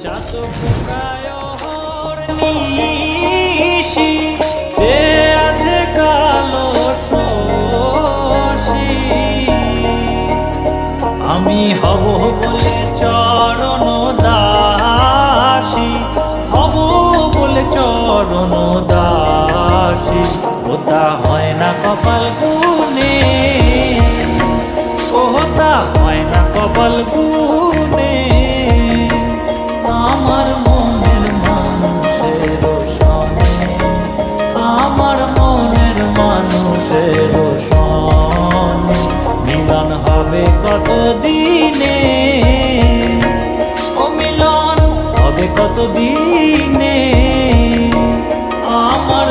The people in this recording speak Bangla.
চাতক প্রায় হরনিশি যে আছে কালো শশী, আমি হব বলে চরণ দাসী, হব বলে চরণ দাসী। ওটা হয় না কপাল গুনে, ওটা হয় না কপাল গুনে। আমার মনের মানুষের সনে, আমার মনের মানুষের সনে মিলন হবে কত দিনে, ও মিলন হবে কত দিনে। আমার